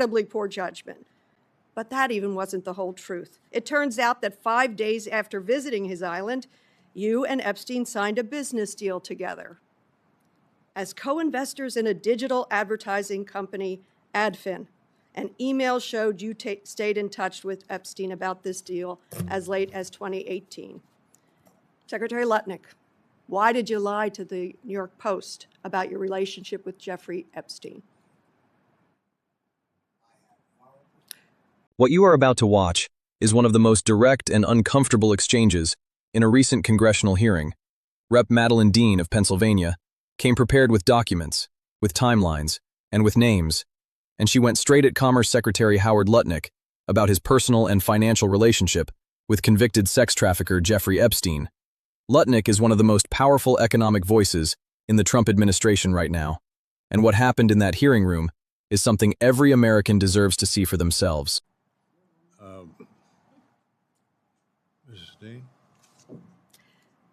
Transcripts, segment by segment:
incredibly poor judgment. But that even wasn't the whole truth. It turns out that 5 days after visiting his island, you and Epstein signed a business deal together. As co-investors in a digital advertising company, Adfin, an email showed you stayed in touch with Epstein about this deal as late as 2018. Secretary Lutnick, why did you lie to the New York Post about your relationship with Jeffrey Epstein? What you are about to watch is one of the most direct and uncomfortable exchanges in a recent congressional hearing. Rep. Madeleine Dean of Pennsylvania came prepared with documents, with timelines, and with names, and she went straight at Commerce Secretary Howard Lutnick about his personal and financial relationship with convicted sex trafficker Jeffrey Epstein. Lutnick is one of the most powerful economic voices in the Trump administration right now, and what happened in that hearing room is something every American deserves to see for themselves. Mrs. Dean?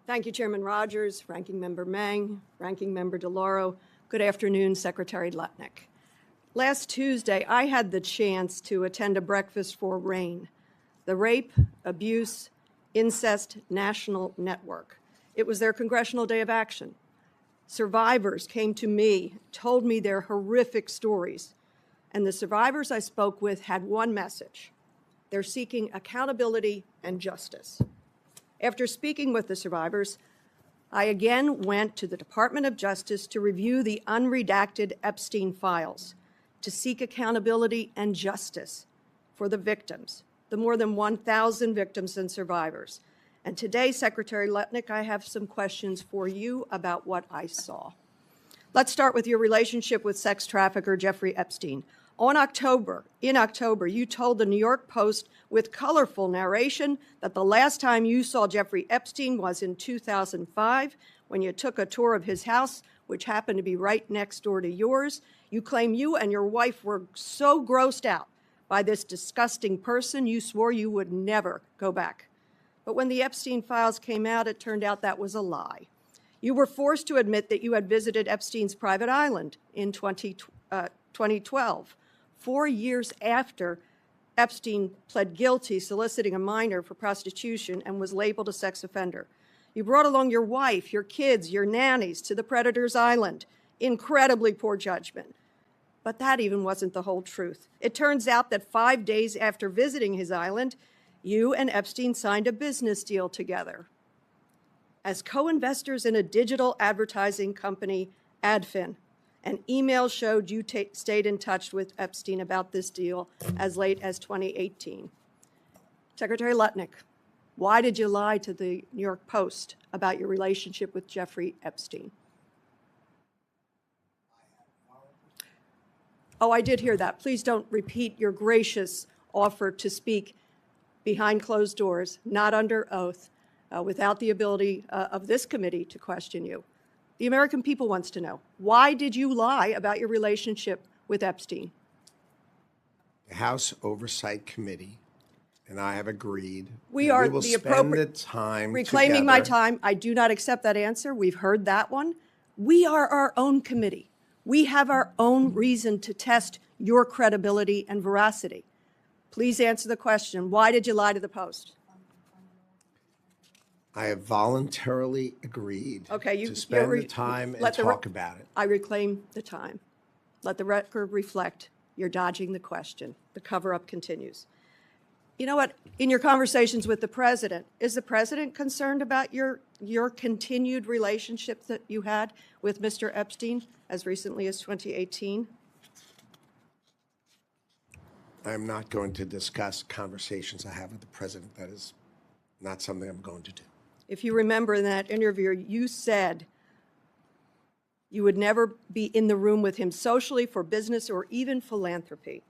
Thank you, Chairman Rogers, Ranking Member Mang, Ranking Member DeLauro. Good afternoon, Secretary Lutnick. Last Tuesday, I had the chance to attend a breakfast for RAIN, the Rape, Abuse, Incest National Network. It was their Congressional Day of Action. Survivors came to me, told me their horrific stories, and the survivors I spoke with had one message. They're seeking accountability and justice. After speaking with the survivors, I again went to the Department of Justice to review the unredacted Epstein files, to seek accountability and justice for the victims, the more than 1,000 victims and survivors. And today, Secretary Lutnick, I have some questions for you about what I saw. Let's start with your relationship with sex trafficker Jeffrey Epstein. In October, you told the New York Post with colorful narration that the last time you saw Jeffrey Epstein was in 2005 when you took a tour of his house, which happened to be right next door to yours. You claim you and your wife were so grossed out by this disgusting person, you swore you would never go back. But when the Epstein files came out, it turned out that was a lie. You were forced to admit that you had visited Epstein's private island in 2012. 4 years after Epstein pled guilty soliciting a minor for prostitution and was labeled a sex offender. You brought along your wife, your kids, your nannies to the predator's island. Incredibly poor judgment. But that even wasn't the whole truth. It turns out that 5 days after visiting his island, you and Epstein signed a business deal together. As co-investors in a digital advertising company, Adfin, an email showed you stayed in touch with Epstein about this deal as late as 2018. Secretary Lutnick, why did you lie to the New York Post about your relationship with Jeffrey Epstein? Oh, I did hear that. Please don't repeat your gracious offer to speak behind closed doors, not under oath, without the ability of this committee to question you. The American people wants to know, why did you lie about your relationship with Epstein? The House Oversight Committee and I have agreed We will spend the time reclaiming my time. I do not accept that answer. We've heard that one. We are our own committee. We have our own reason to test your credibility and veracity. Please answer the question. Why did you lie to the Post? I have voluntarily agreed to spend the time and talk about it. I reclaim the time. Let the record reflect you're dodging the question. The cover-up continues. You know what? In your conversations with the president, is the president concerned about your continued relationship that you had with Mr. Epstein as recently as 2018? I'm not going to discuss conversations I have with the president. That is not something I'm going to do. If you remember in that interview, you said you would never be in the room with him socially, for business, or even philanthropy.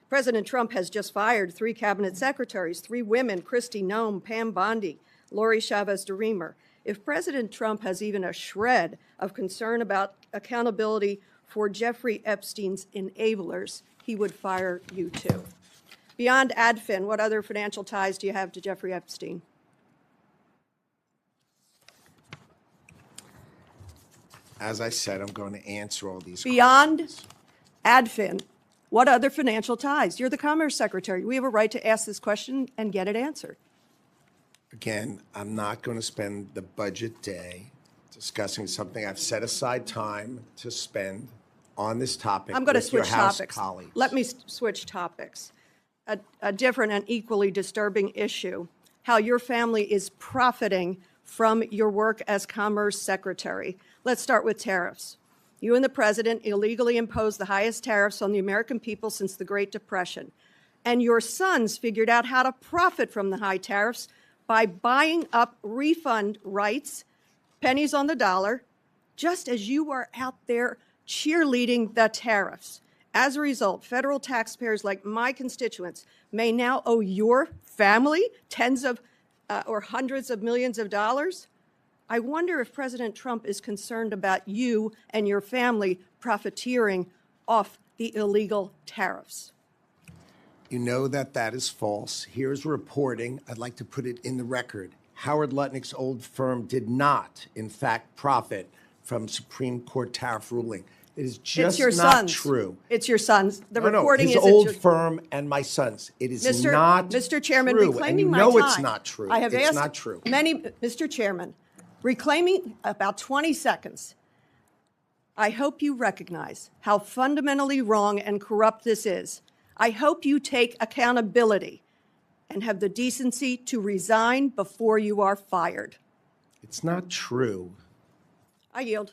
President Trump has just fired 3 cabinet secretaries, 3 women, Kristi Noem, Pam Bondi, Lori Chavez DeRemer. If President Trump has even a shred of concern about accountability for Jeffrey Epstein's enablers, he would fire you too. Beyond Adfin, what other financial ties do you have to Jeffrey Epstein? As I said, I'm going to answer all these Beyond questions. Adfin, What other financial ties? You're the Commerce Secretary. We have a right to ask this question and get it answered. Again, I'm not going to spend the budget day discussing something I've set aside time to spend on this topic I'm going to with your switch House topics. colleagues. Let me switch topics. A different and equally disturbing issue, how your family is profiting from your work as Commerce Secretary. Let's start with tariffs. You and the president illegally imposed the highest tariffs on the American people since the Great Depression. And your sons figured out how to profit from the high tariffs by buying up refund rights, pennies on the dollar, just as you were out there cheerleading the tariffs. As a result, federal taxpayers like my constituents may now owe your family tens of or hundreds of millions of dollars. I wonder if President Trump is concerned about you and your family profiteering off the illegal tariffs. You know that that is false. Here's reporting. I'd like to put it in the record. Howard Lutnick's old firm did not, in fact, profit from Supreme Court tariff ruling. It is just It's your not sons. true. It's your sons. The No, reporting his is old it's your, firm and my sons. It is Mr. not Mr. Chairman, true. reclaiming and you my know time. it's not true. I have it's asked not true. Mr. Chairman, reclaiming about 20 seconds. I hope you recognize how fundamentally wrong and corrupt this is. I hope you take accountability and have the decency to resign before you are fired. It's not true. I yield.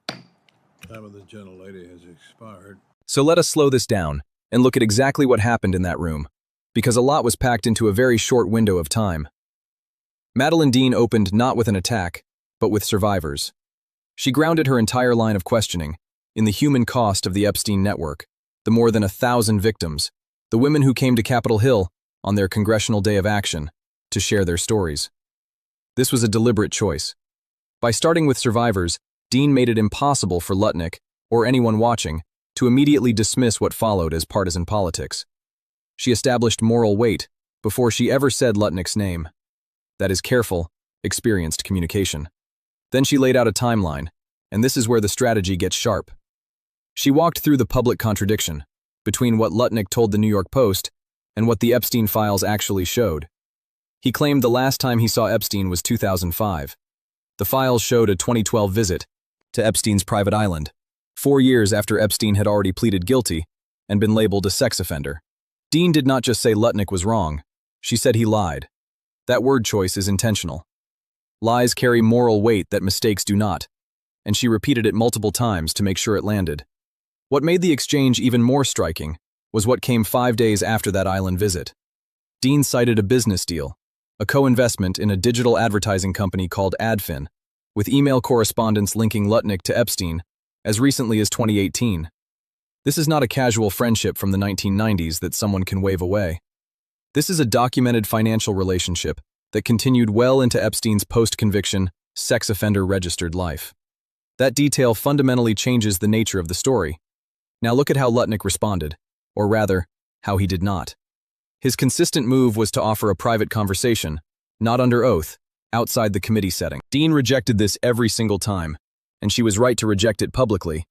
Time of the gentlelady has expired. So let us slow this down and look at exactly what happened in that room, because a lot was packed into a very short window of time. Madeleine Dean opened not with an attack, but with survivors. She grounded her entire line of questioning in the human cost of the Epstein network, the more than 1,000 victims, the women who came to Capitol Hill on their Congressional Day of Action to share their stories. This was a deliberate choice. By starting with survivors, Dean made it impossible for Lutnick, or anyone watching, to immediately dismiss what followed as partisan politics. She established moral weight before she ever said Lutnick's name. That is careful, experienced communication. Then she laid out a timeline, and this is where the strategy gets sharp. She walked through the public contradiction between what Lutnick told the New York Post and what the Epstein files actually showed. He claimed the last time he saw Epstein was 2005. The files showed a 2012 visit to Epstein's private island, 4 years after Epstein had already pleaded guilty and been labeled a sex offender. Dean did not just say Lutnick was wrong, she said he lied. That word choice is intentional. Lies carry moral weight that mistakes do not, and she repeated it multiple times to make sure it landed. What made the exchange even more striking was what came 5 days after that island visit. Dean cited a business deal, a co-investment in a digital advertising company called Adfin, with email correspondence linking Lutnick to Epstein as recently as 2018. This is not a casual friendship from the 1990s that someone can wave away. This is a documented financial relationship that continued well into Epstein's post-conviction, sex offender registered life. That detail fundamentally changes the nature of the story. Now look at how Lutnick responded, or rather, how he did not. His consistent move was to offer a private conversation, not under oath, outside the committee setting. Dean rejected this every single time, and she was right to reject it publicly,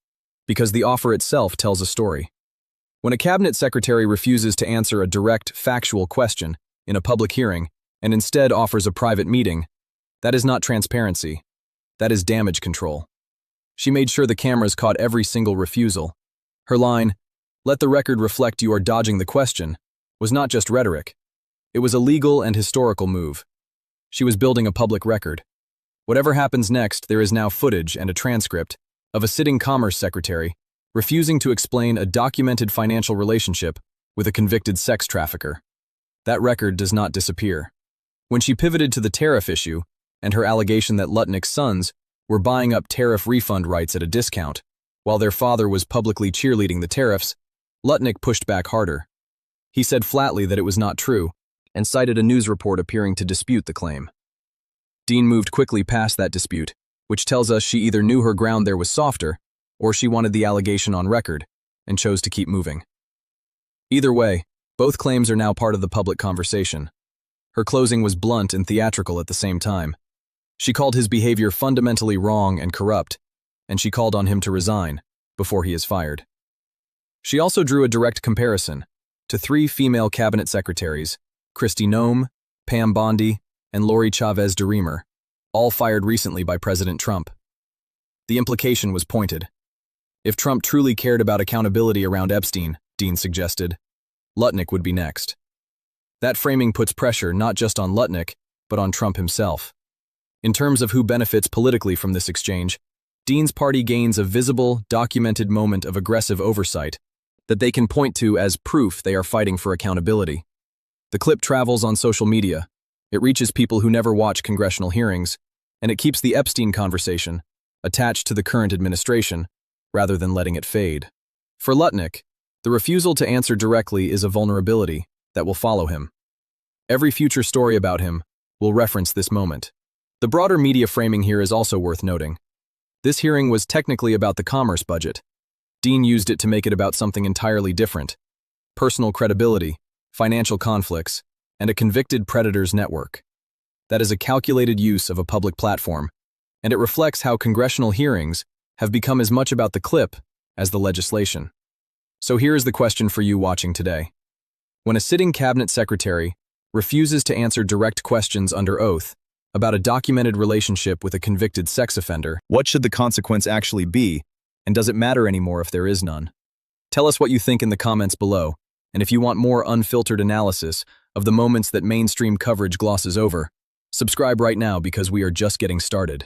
because the offer itself tells a story. When a cabinet secretary refuses to answer a direct, factual question in a public hearing and instead offers a private meeting, that is not transparency. That is damage control. She made sure the cameras caught every single refusal. Her line, "Let the record reflect you are dodging the question," was not just rhetoric. It was a legal and historical move. She was building a public record. Whatever happens next, there is now footage and a transcript of a sitting Commerce Secretary refusing to explain a documented financial relationship with a convicted sex trafficker. That record does not disappear. When she pivoted to the tariff issue and her allegation that Lutnick's sons were buying up tariff refund rights at a discount, while their father was publicly cheerleading the tariffs, Lutnick pushed back harder. He said flatly that it was not true and cited a news report appearing to dispute the claim. Dean moved quickly past that dispute, which tells us she either knew her ground there was softer or she wanted the allegation on record and chose to keep moving. Either way, both claims are now part of the public conversation. Her closing was blunt and theatrical at the same time. She called his behavior fundamentally wrong and corrupt, and she called on him to resign before he is fired. She also drew a direct comparison to 3 female cabinet secretaries, Kristi Noem, Pam Bondi, and Lori Chavez de Reamer, all fired recently by President Trump. The implication was pointed. If Trump truly cared about accountability around Epstein, Dean suggested, Lutnick would be next. That framing puts pressure not just on Lutnick, but on Trump himself. In terms of who benefits politically from this exchange, Dean's party gains a visible, documented moment of aggressive oversight that they can point to as proof they are fighting for accountability. The clip travels on social media. It reaches people who never watch congressional hearings, and it keeps the Epstein conversation attached to the current administration rather than letting it fade. For Lutnick, the refusal to answer directly is a vulnerability that will follow him. Every future story about him will reference this moment. The broader media framing here is also worth noting. This hearing was technically about the commerce budget. Dean used it to make it about something entirely different: personal credibility, financial conflicts, and a convicted predator's network. That is a calculated use of a public platform, and it reflects how congressional hearings have become as much about the clip as the legislation. So here is the question for you watching today. When a sitting cabinet secretary refuses to answer direct questions under oath about a documented relationship with a convicted sex offender, what should the consequence actually be, and does it matter anymore if there is none? Tell us what you think in the comments below, and if you want more unfiltered analysis of the moments that mainstream coverage glosses over, subscribe right now because we are just getting started.